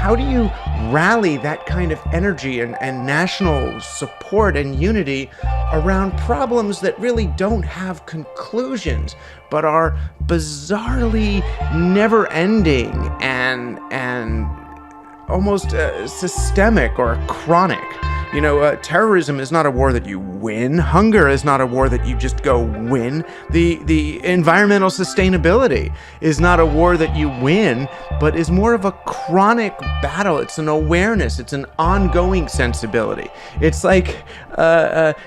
how do you rally that kind of energy and national support and unity around problems that really don't have conclusions, but are bizarrely never-ending and almost systemic or chronic? Terrorism is not a war that you win. Hunger is not a war that you just go win. The environmental sustainability is not a war that you win, but is more of a chronic battle. It's an awareness. It's an ongoing sensibility. It's like,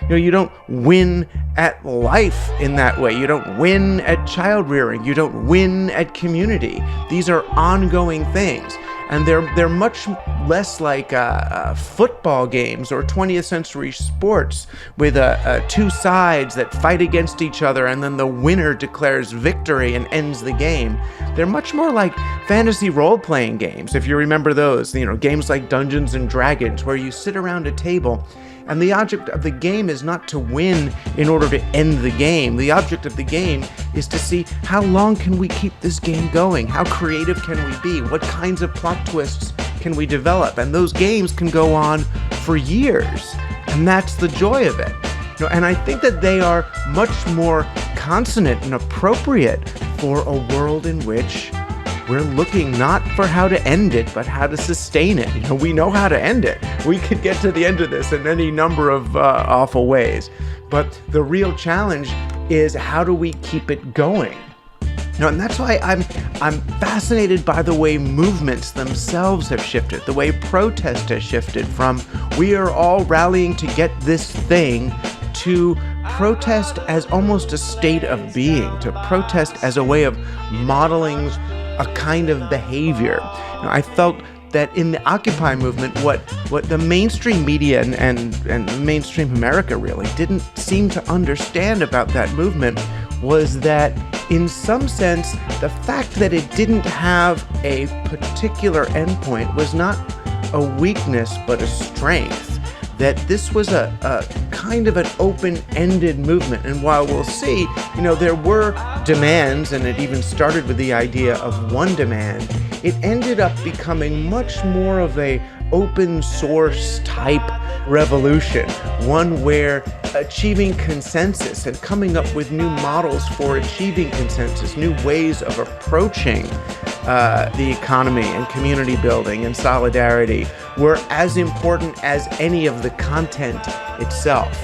you don't win at life in that way. You don't win at child rearing. You don't win at community. These are ongoing things. And they're much less like football games or 20th century sports with two sides that fight against each other and then the winner declares victory and ends the game. They're much more like fantasy role-playing games, if you remember those. Games like Dungeons and Dragons, where you sit around a table and the object of the game is not to win in order to end the game. The object of the game is to see how long can we keep this game going? How creative can we be? What kinds of plot twists can we develop? And those games can go on for years. And that's the joy of it. And I think that they are much more consonant and appropriate for a world in which we're looking not for how to end it, but how to sustain it. We know how to end it. We could get to the end of this in any number of awful ways. But the real challenge is, how do we keep it going? And that's why I'm fascinated by the way movements themselves have shifted, the way protest has shifted from we are all rallying to get this thing to protest as almost a state of being, to protest as a way of modeling a kind of behavior. I felt that in the Occupy movement, what the mainstream media and mainstream America really didn't seem to understand about that movement was that, in some sense, the fact that it didn't have a particular endpoint was not a weakness but a strength. That this was a kind of an open-ended movement. And while we'll see, there were demands, and it even started with the idea of one demand, it ended up becoming much more of a open source type revolution, one where achieving consensus and coming up with new models for achieving consensus, new ways of approaching the economy and community building and solidarity were as important as any of the content itself.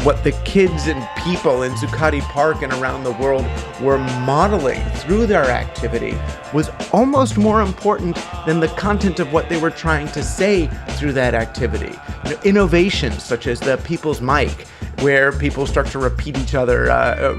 What the kids and people in Zuccotti Park and around the world were modeling through their activity was almost more important than the content of what they were trying to say through that activity. Innovations such as the People's Mic, where people start to repeat each other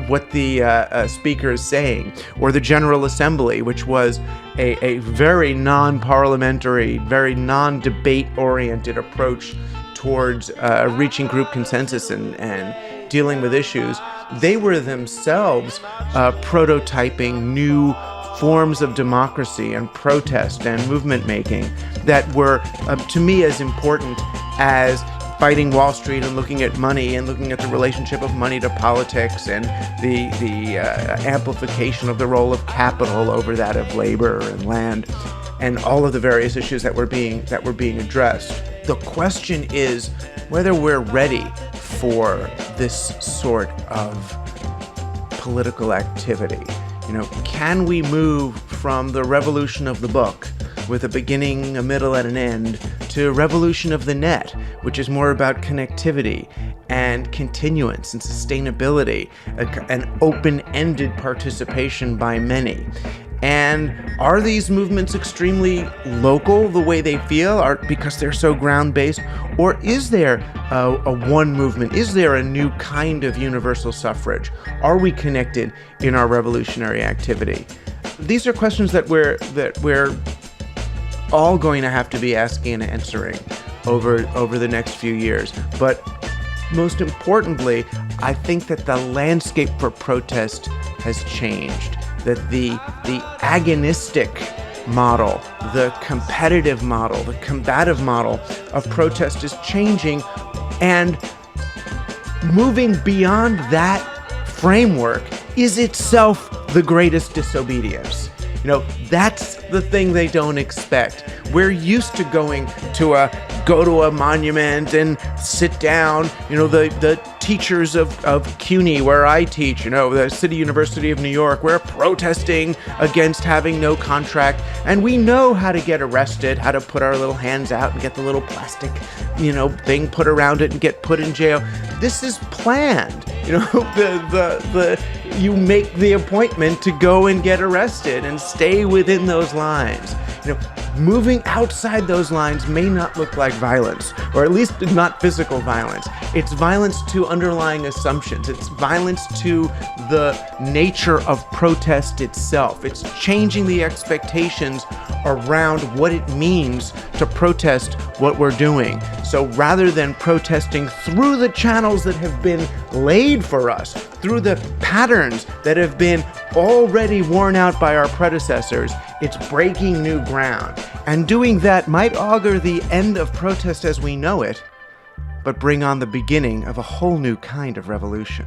what the speaker is saying, or the General Assembly, which was a very non-parliamentary, very non-debate-oriented approach towards reaching group consensus and dealing with issues. They were themselves prototyping new forms of democracy and protest and movement making that were, to me, as important as fighting Wall Street and looking at money and looking at the relationship of money to politics and the amplification of the role of capital over that of labor and land and all of the various issues that were being addressed. The question is whether we're ready for this sort of political activity. Can we move from the revolution of the book with a beginning, a middle, and an end, to revolution of the net, which is more about connectivity and continuance and sustainability, an open-ended participation by many? And are these movements extremely local the way they feel, because they're so ground-based? Or is there a one movement? Is there a new kind of universal suffrage? Are we connected in our revolutionary activity? These are questions that we're all going to have to be asking and answering over the next few years. But most importantly, I think that the landscape for protest has changed. That the agonistic model, the competitive model, the combative model of protest is changing, and moving beyond that framework is itself the greatest disobedience. That's the thing they don't expect. We're used to going to a monument and sit down. The teachers of CUNY, where I teach, the City University of New York, we're protesting against having no contract, and we know how to get arrested, how to put our little hands out and get the little plastic, thing put around it and get put in jail. This is planned. You make the appointment to go and get arrested and stay within those lines. Moving outside those lines may not look like violence, or at least not physical violence. It's violence to underlying assumptions. It's violence to the nature of protest itself. It's changing the expectations around what it means to protest what we're doing. So rather than protesting through the channels that have been laid for us, through the patterns that have been already worn out by our predecessors, it's breaking new ground. And doing that might augur the end of protest as we know it, but bring on the beginning of a whole new kind of revolution.